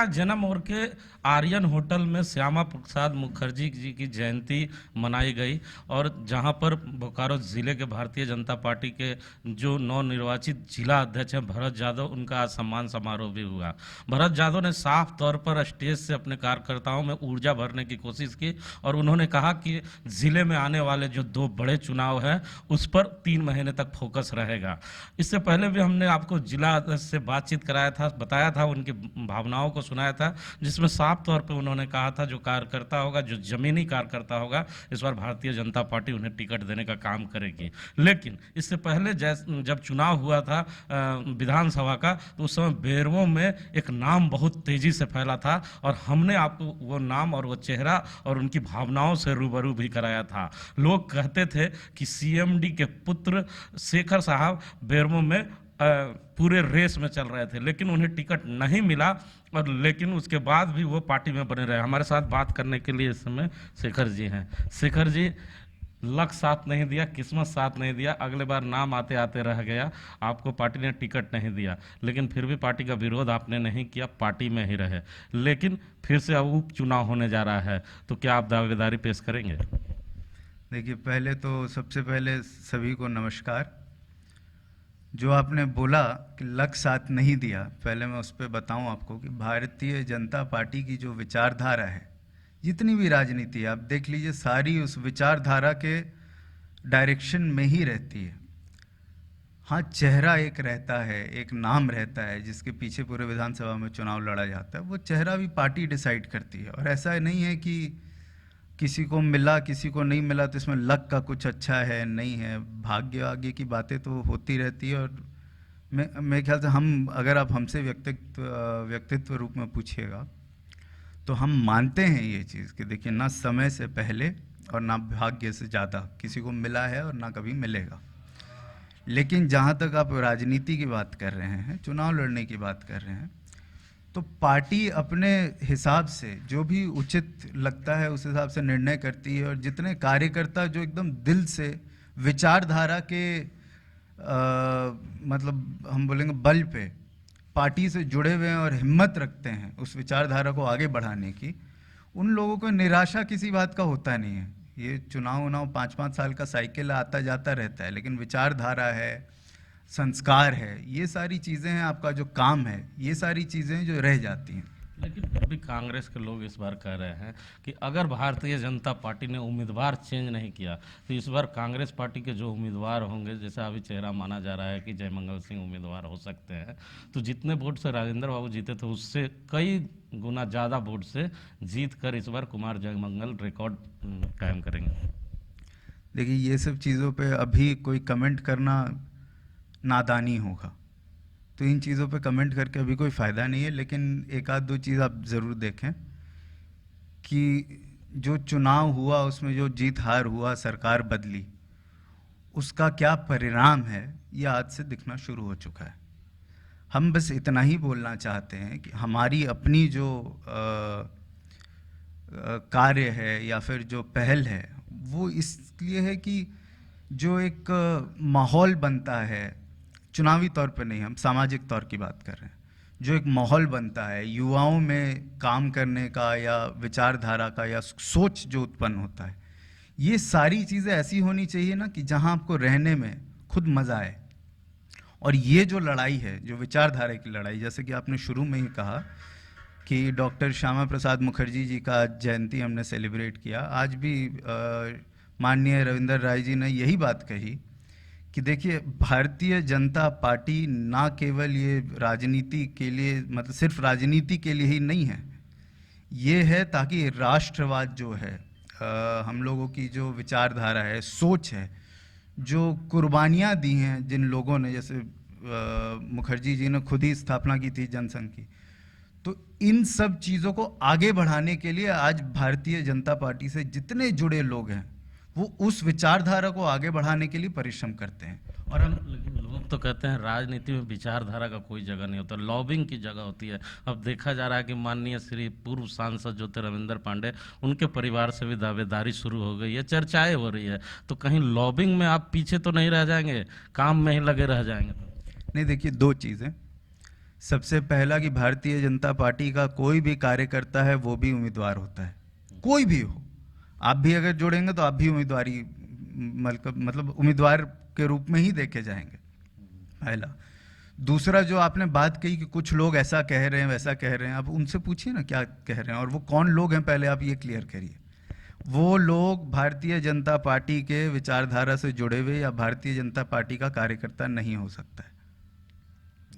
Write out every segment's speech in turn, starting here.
आज जन्म और के आर्यन होटल में श्यामा प्रसाद मुखर्जी जी की जयंती मनाई गई और जहां पर बोकारो जिले के भारतीय जनता पार्टी के जो नवनिर्वाचित जिला अध्यक्ष हैं भरत यादव, उनका आज सम्मान समारोह भी हुआ। भरत यादव ने साफ तौर पर स्टेज से अपने कार्यकर्ताओं में ऊर्जा भरने की कोशिश की और उन्होंने कहा कि जिले में आने वाले जो 2 बड़े चुनाव हैं उस पर 3 महीने तक फोकस रहेगा। इससे पहले भी हमने आपको जिला अध्यक्ष से बातचीत कराया था, बताया था, उनकी भावनाओं को सुनाया था, जिसमें साफ तौर पे उन्होंने कहा था जो कार्यकर्ता होगा, जो जमीनी कार्यकर्ता होगा, इस बार भारतीय जनता पार्टी उन्हें टिकट देने का काम करेगी। लेकिन इससे पहले जब चुनाव हुआ था विधानसभा का, तो उस समय बेरवो में एक नाम बहुत तेजी से फैला था और हमने आपको वो नाम और वो चेहरा और उनकी भावनाओं से रूबरू भी कराया था। लोग कहते थे कि सीएमडी के पुत्र शेखर साहब बेरवो में पूरे रेस में चल रहे थे, लेकिन उन्हें टिकट नहीं मिला और लेकिन उसके बाद भी वो पार्टी में बने रहे। हमारे साथ बात करने के लिए इस समय शेखर जी हैं। शेखर जी, लक साथ नहीं दिया, किस्मत साथ नहीं दिया, अगले बार नाम आते आते रह गया, आपको पार्टी ने टिकट नहीं दिया, लेकिन फिर भी पार्टी का विरोध आपने नहीं किया, पार्टी में ही रहे। लेकिन फिर से अब उपचुनाव होने जा रहा है, तो क्या आप दावेदारी पेश करेंगे? देखिए, पहले तो सबसे पहले सभी को नमस्कार। जो आपने बोला कि लक साथ नहीं दिया, पहले मैं उस पर बताऊं आपको कि भारतीय जनता पार्टी की जो विचारधारा है, जितनी भी राजनीति है, आप देख लीजिए, सारी उस विचारधारा के डायरेक्शन में ही रहती है। हाँ, चेहरा एक रहता है, एक नाम रहता है जिसके पीछे पूरे विधानसभा में चुनाव लड़ा जाता है, वो चेहरा भी पार्टी डिसाइड करती है। और ऐसा नहीं है कि किसी को मिला किसी को नहीं मिला तो इसमें लक का कुछ अच्छा है, नहीं है। भाग्य आगे की बातें तो होती रहती है। और मेरे ख्याल से अगर आप हमसे व्यक्तित्व रूप में पूछिएगा तो हम मानते हैं ये चीज़ कि देखिए, ना समय से पहले और ना भाग्य से ज़्यादा किसी को मिला है और ना कभी मिलेगा। लेकिन जहाँ तक आप राजनीति की बात कर रहे हैं, चुनाव लड़ने की बात कर रहे हैं, तो पार्टी अपने हिसाब से जो भी उचित लगता है उस हिसाब से निर्णय करती है। और जितने कार्यकर्ता जो एकदम दिल से विचारधारा के मतलब हम बोलेंगे बल पे पार्टी से जुड़े हुए हैं और हिम्मत रखते हैं उस विचारधारा को आगे बढ़ाने की, उन लोगों को निराशा किसी बात का होता नहीं है। ये चुनाव 5-5 साल का साइकिल आता जाता रहता है, लेकिन विचारधारा है, संस्कार है, ये सारी चीज़ें हैं, आपका जो काम है, ये सारी चीज़ें जो रह जाती हैं। लेकिन फिर भी कांग्रेस के लोग इस बार कह रहे हैं कि अगर भारतीय जनता पार्टी ने उम्मीदवार चेंज नहीं किया तो इस बार कांग्रेस पार्टी के जो उम्मीदवार होंगे, जैसा अभी चेहरा माना जा रहा है कि जयमंगल सिंह उम्मीदवार हो सकते हैं, तो जितने वोट से राजेंद्र बाबू जीते थे उससे कई गुना ज़्यादा वोट से जीत कर इस बार कुमार जयमंगल रिकॉर्ड कायम करेंगे। देखिए, ये सब चीज़ों पर अभी कोई कमेंट करना नादानी होगा, तो इन चीज़ों पे कमेंट करके अभी कोई फ़ायदा नहीं है। लेकिन एक आध दो चीज़ आप ज़रूर देखें कि जो चुनाव हुआ उसमें जो जीत हार हुआ, सरकार बदली, उसका क्या परिणाम है ये आज से दिखना शुरू हो चुका है। हम बस इतना ही बोलना चाहते हैं कि हमारी अपनी जो कार्य है या फिर जो पहल है वो इसलिए है कि जो एक माहौल बनता है, चुनावी तौर पर नहीं, हम सामाजिक तौर की बात कर रहे हैं, जो एक माहौल बनता है युवाओं में काम करने का या विचारधारा का या सोच जो उत्पन्न होता है, ये सारी चीज़ें ऐसी होनी चाहिए ना कि जहां आपको रहने में खुद मज़ा आए। और ये जो लड़ाई है, जो विचारधारा की लड़ाई, जैसे कि आपने शुरू में ही कहा कि डॉक्टर श्यामा प्रसाद मुखर्जी जी का जयंती हमने सेलिब्रेट किया, आज भी माननीय रविंदर राय जी ने यही बात कही कि देखिए, भारतीय जनता पार्टी ना केवल ये राजनीति के लिए, मतलब सिर्फ राजनीति के लिए ही नहीं है, ये है ताकि राष्ट्रवाद जो है, हम लोगों की जो विचारधारा है, सोच है, जो कुर्बानियाँ दी हैं जिन लोगों ने, जैसे मुखर्जी जी ने खुद ही स्थापना की थी जनसंघ की, तो इन सब चीज़ों को आगे बढ़ाने के लिए आज भारतीय जनता पार्टी से जितने जुड़े लोग हैं वो उस विचारधारा को आगे बढ़ाने के लिए परिश्रम करते हैं। और हम लोग तो कहते हैं राजनीति में विचारधारा का कोई जगह नहीं होता, लॉबिंग की जगह होती है। अब देखा जा रहा है कि माननीय श्री पूर्व सांसद जो थे रविंद्र पांडे, उनके परिवार से भी दावेदारी शुरू हो गई है, चर्चाएं हो रही है, तो कहीं लॉबिंग में आप पीछे तो नहीं रह जाएंगे, काम में ही लगे रह जाएंगे? नहीं, देखिए, दो चीज़ें। सबसे पहला कि भारतीय जनता पार्टी का कोई भी कार्यकर्ता है वो भी उम्मीदवार होता है, कोई भी हो। आप भी अगर जुड़ेंगे तो आप भी उम्मीदवारी मतलब उम्मीदवार के रूप में ही देखे जाएंगे, पहला। दूसरा, जो आपने बात कही कि कुछ लोग ऐसा कह रहे हैं वैसा कह रहे हैं, आप उनसे पूछिए ना क्या कह रहे हैं और वो कौन लोग हैं, पहले आप ये क्लियर करिए। वो लोग भारतीय जनता पार्टी के विचारधारा से जुड़े हुए या भारतीय जनता पार्टी का कार्यकर्ता नहीं हो सकता है,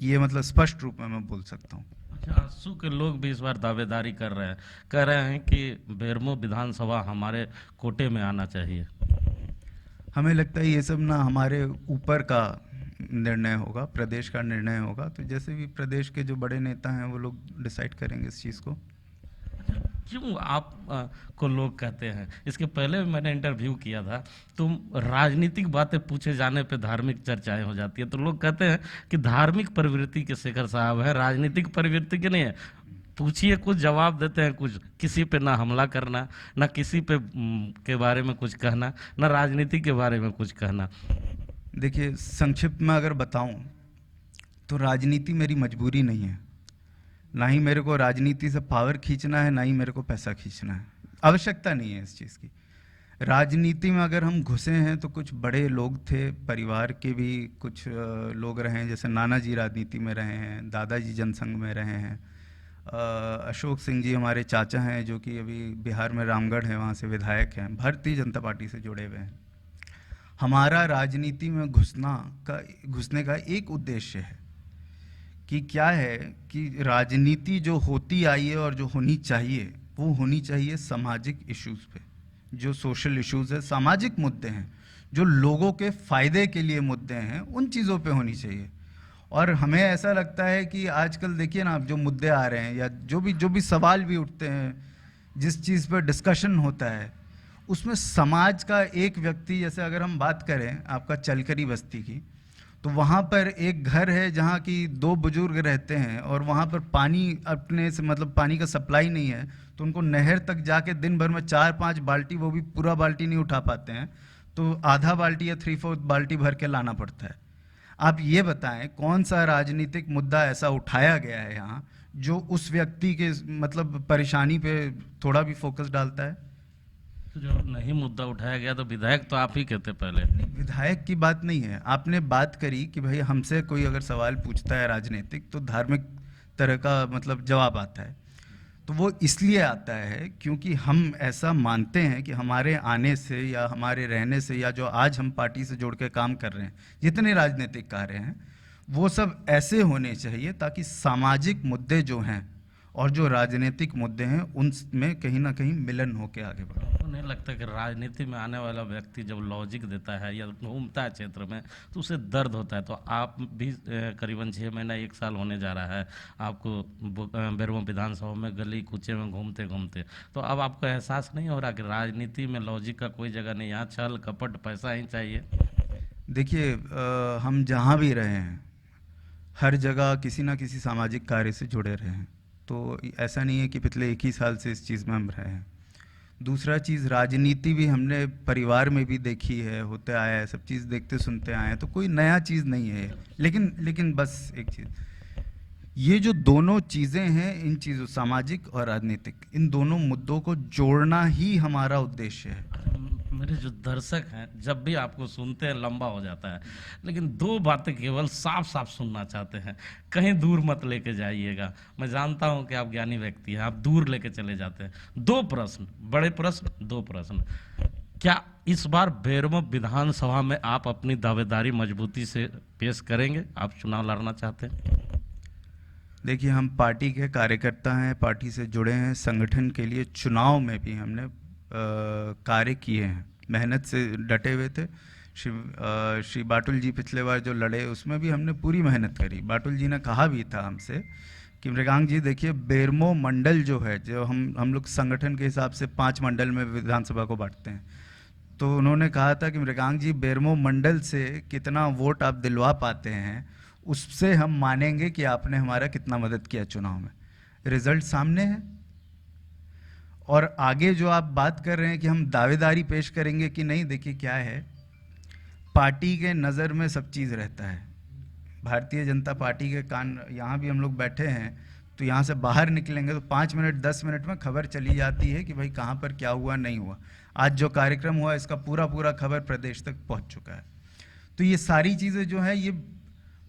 ये मतलब स्पष्ट रूप में मैं बोल सकता हूँ। अच्छा, आजसू के लोग भी इस बार दावेदारी कर रहे हैं, कह रहे हैं कि बेरमो विधानसभा हमारे कोटे में आना चाहिए। हमें लगता है ये सब ना हमारे ऊपर का निर्णय होगा, प्रदेश का निर्णय होगा, तो जैसे भी प्रदेश के जो बड़े नेता हैं वो लोग डिसाइड करेंगे इस चीज़ को। क्यों आप को लोग कहते हैं, इसके पहले भी मैंने इंटरव्यू किया था, तो राजनीतिक बातें पूछे जाने पे धार्मिक चर्चाएं हो जाती है, तो लोग कहते हैं कि धार्मिक प्रवृत्ति के शेखर साहब हैं, राजनीतिक प्रवृत्ति के नहीं है। पूछिए कुछ जवाब देते हैं कुछ, किसी पे ना हमला करना, ना किसी पे के बारे में कुछ कहना, ना राजनीति के बारे में कुछ कहना। देखिए, संक्षिप्त में अगर बताऊं तो राजनीति मेरी मजबूरी नहीं है, ना ही मेरे को राजनीति से पावर खींचना है, ना ही मेरे को पैसा खींचना है, आवश्यकता नहीं है इस चीज़ की। राजनीति में अगर हम घुसे हैं तो कुछ बड़े लोग थे, परिवार के भी कुछ लोग रहे हैं, जैसे नाना जी राजनीति में रहे हैं, दादाजी जनसंघ में रहे हैं, अशोक सिंह जी हमारे चाचा हैं जो कि अभी बिहार में रामगढ़ है, वहाँ से विधायक हैं, भारतीय जनता पार्टी से जुड़े हुए हैं। हमारा राजनीति में घुसने का एक उद्देश्य है कि क्या है कि राजनीति जो होती आई है और जो होनी चाहिए वो होनी चाहिए सामाजिक इश्यूज़ पे, जो सोशल इश्यूज़ है, सामाजिक मुद्दे हैं, जो लोगों के फ़ायदे के लिए मुद्दे हैं, उन चीज़ों पे होनी चाहिए। और हमें ऐसा लगता है कि आजकल देखिए ना, जो मुद्दे आ रहे हैं या जो भी सवाल भी उठते हैं, जिस चीज़ पर डिस्कशन होता है, उसमें समाज का एक व्यक्ति, जैसे अगर हम बात करें आपका चलकरी बस्ती की, तो वहाँ पर एक घर है जहाँ की 2 बुजुर्ग रहते हैं और वहाँ पर पानी अपने से मतलब पानी का सप्लाई नहीं है, तो उनको नहर तक जाके दिन भर में 4-5 बाल्टी, वो भी पूरा बाल्टी नहीं उठा पाते हैं, तो आधा बाल्टी या 3/4 बाल्टी भर के लाना पड़ता है। आप ये बताएं कौन सा राजनीतिक मुद्दा ऐसा उठाया गया है यहाँ जो उस व्यक्ति के मतलब परेशानी पे थोड़ा भी फोकस डालता है? तो जो नहीं मुद्दा उठाया गया तो विधायक तो आप ही कहते पहले। विधायक की बात नहीं है, आपने बात करी कि भाई हमसे कोई अगर सवाल पूछता है राजनीतिक तो धार्मिक तरह का मतलब जवाब आता है, तो वो इसलिए आता है क्योंकि हम ऐसा मानते हैं कि हमारे आने से या हमारे रहने से या जो आज हम पार्टी से जुड़ के काम कर रहे हैं, जितने राजनीतिक कार्य हैं, वो सब ऐसे होने चाहिए ताकि सामाजिक मुद्दे जो हैं और जो राजनीतिक मुद्दे हैं उनमें कहीं ना कहीं मिलन होकर आगे बढ़े। तो नहीं लगता कि राजनीति में आने वाला व्यक्ति जब लॉजिक देता है या घूमता है क्षेत्र में तो उसे दर्द होता है? तो आप भी करीबन 6 महीना 1 साल होने जा रहा है आपको बेरमो विधानसभा में गली कूचे में घूमते घूमते, तो अब आपको एहसास नहीं हो रहा कि राजनीति में लॉजिक का कोई जगह नहीं, यहाँ छल कपट पैसा ही चाहिए? देखिए, हम जहाँ भी रहे हैं हर जगह किसी ना किसी सामाजिक कार्य से जुड़े रहे हैं, तो ऐसा नहीं है कि पिछले 1 ही साल से इस चीज़ में हम रहे हैं। दूसरा चीज़, राजनीति भी हमने परिवार में भी देखी है, होते आया है, सब चीज़ देखते सुनते आए हैं, तो कोई नया चीज़ नहीं है। लेकिन बस एक चीज़, ये जो दोनों चीज़ें हैं, इन चीज़ों सामाजिक और राजनीतिक, इन दोनों मुद्दों को जोड़ना ही हमारा उद्देश्य है। मेरे जो दर्शक हैं जब भी आपको सुनते हैं लंबा हो जाता है, लेकिन 2 बातें केवल साफ साफ सुनना चाहते हैं, कहीं दूर मत लेके जाइएगा। मैं जानता हूं कि आप ज्ञानी व्यक्ति हैं, आप दूर लेके चले जाते हैं। 2 प्रश्न, बड़े प्रश्न, 2 प्रश्न। क्या इस बार बेरमो विधानसभा में आप अपनी दावेदारी मजबूती से पेश करेंगे? आप चुनाव लड़ना चाहते हैं? देखिए, हम पार्टी के कार्यकर्ता हैं, पार्टी से जुड़े हैं, संगठन के लिए चुनाव में भी हमने कार्य किए हैं, मेहनत से डटे हुए थे। श्री बाटुल जी पिछले बार जो लड़े उसमें भी हमने पूरी मेहनत करी। बाटुल जी ने कहा भी था हमसे कि मृगांक जी देखिए, बेरमो मंडल जो है, जो हम लोग संगठन के हिसाब से 5 मंडल में विधानसभा को बांटते हैं, तो उन्होंने कहा था कि मृगांक जी बेरमो मंडल से कितना वोट आप दिलवा पाते हैं उससे हम मानेंगे कि आपने हमारा कितना मदद किया चुनाव में। रिजल्ट सामने है। और आगे जो आप बात कर रहे हैं कि हम दावेदारी पेश करेंगे कि नहीं, देखिए क्या है, पार्टी के नज़र में सब चीज़ रहता है। भारतीय जनता पार्टी के कान, यहाँ भी हम लोग बैठे हैं तो यहाँ से बाहर निकलेंगे तो 5 मिनट 10 मिनट में खबर चली जाती है कि भाई कहाँ पर क्या हुआ नहीं हुआ। आज जो कार्यक्रम हुआ इसका पूरा पूरा खबर प्रदेश तक पहुँच चुका है। तो ये सारी चीज़ें जो है ये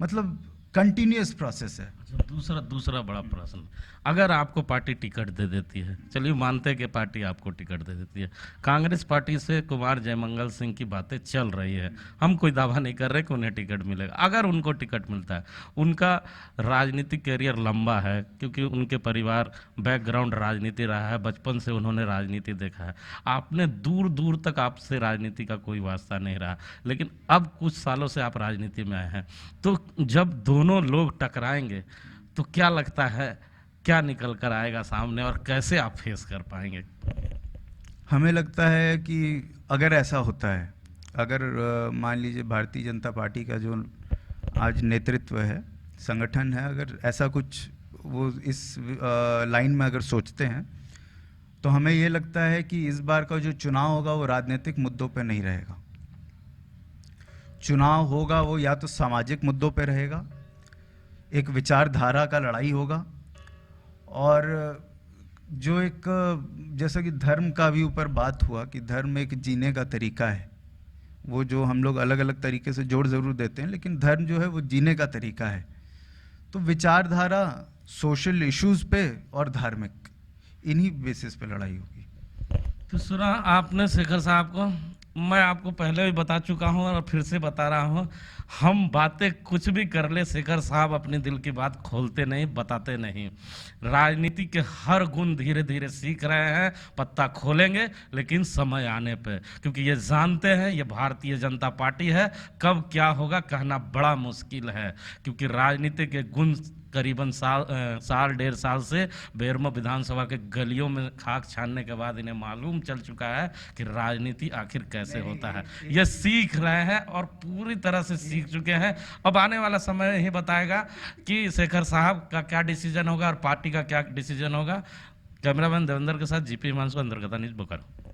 मतलब कंटिन्यूअस प्रोसेस है। अच्छा, दूसरा बड़ा प्रश्न, अगर आपको पार्टी टिकट दे देती है, चलिए मानते हैं कि पार्टी आपको टिकट दे देती है, कांग्रेस पार्टी से कुमार जयमंगल सिंह की बातें चल रही है, हम कोई दावा नहीं कर रहे कि उन्हें टिकट मिलेगा, अगर उनको टिकट मिलता है, उनका राजनीतिक कैरियर लंबा है क्योंकि उनके परिवार बैकग्राउंड राजनीति रहा है, बचपन से उन्होंने राजनीति देखा है, आपने दूर दूर तक आपसे राजनीति का कोई वास्ता नहीं रहा, लेकिन अब कुछ सालों से आप राजनीति में आए हैं, तो जब दोनों लोग टकराएंगे तो क्या लगता है क्या निकल कर आएगा सामने और कैसे आप फेस कर पाएंगे? हमें लगता है कि अगर ऐसा होता है, अगर मान लीजिए भारतीय जनता पार्टी का जो आज नेतृत्व है, संगठन है, अगर ऐसा कुछ वो इस लाइन में अगर सोचते हैं तो हमें ये लगता है कि इस बार का जो चुनाव होगा वो राजनीतिक मुद्दों पे नहीं रहेगा। चुनाव होगा वो या तो सामाजिक मुद्दों पे रहेगा, एक विचारधारा का लड़ाई होगा, और जो एक जैसा कि धर्म का भी ऊपर बात हुआ कि धर्म एक जीने का तरीका है, वो जो हम लोग अलग अलग तरीके से जोड़ ज़रूर देते हैं लेकिन धर्म जो है वो जीने का तरीका है। तो विचारधारा, सोशल इश्यूज पे और धार्मिक, इन्हीं बेसिस पे लड़ाई होगी। तो सुना आपने शेखर साहब को, मैं आपको पहले भी बता चुका हूं और फिर से बता रहा हूं, हम बातें कुछ भी कर ले, शेखर साहब अपने दिल की बात खोलते नहीं, बताते नहीं। राजनीति के हर गुण धीरे धीरे सीख रहे हैं, पत्ता खोलेंगे लेकिन समय आने पे, क्योंकि ये जानते हैं ये भारतीय जनता पार्टी है, कब क्या होगा कहना बड़ा मुश्किल है, क्योंकि राजनीति के गुण करीबन साल डेढ़ साल से बेरमो विधानसभा के गलियों में खाक छानने के बाद इन्हें मालूम चल चुका है कि राजनीति आखिर कैसे होता है। ये सीख रहे हैं और पूरी तरह से सीख चुके हैं। अब आने वाला समय ही बताएगा कि शेखर साहब का क्या डिसीजन होगा और पार्टी का क्या डिसीजन होगा। कैमरामैन देवेंद्र के साथ जीपी हिमांशु, अंतर्गता न्यूज़, बोकारो।